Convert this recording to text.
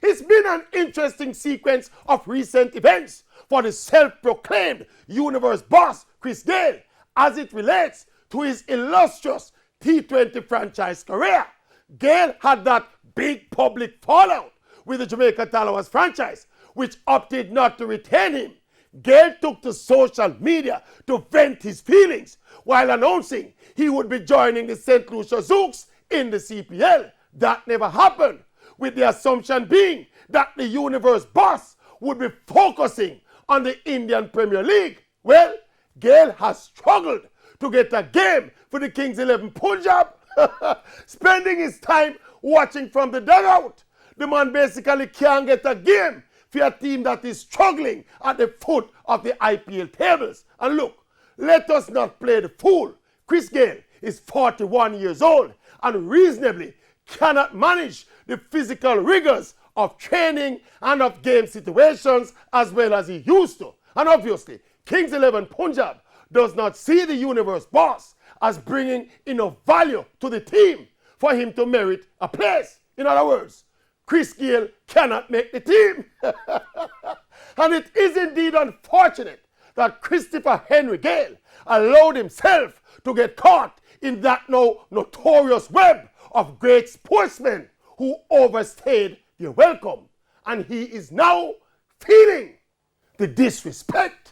It's been an interesting sequence of recent events for the self-proclaimed universe boss, Chris Gayle, as it relates to his illustrious T20 franchise career. Gayle had that big public fallout with the Jamaica Tallawahs franchise, which opted not to retain him. Gayle took to social media to vent his feelings while announcing he would be joining the St. Lucia Zouks in the CPL. That never happened, with the assumption being that the universe boss would be focusing on the Indian Premier League. Well, Gayle has struggled to get a game for the Kings 11 Punjab, spending his time watching from the dugout. The man basically can't get a game for a team that is struggling at the foot of the IPL tables. And look, let us not play the fool. Chris Gayle is 41 years old and reasonably cannot manage the physical rigors of training and of game situations as well as he used to. And obviously, Kings 11 Punjab does not see the universe boss as bringing enough value to the team for him to merit a place. In other words, Chris Gayle cannot make the team. And it is indeed unfortunate that Christopher Henry Gayle allowed himself to get caught in that now notorious web of great sportsmen who overstayed their welcome. And he is now feeling the disrespect.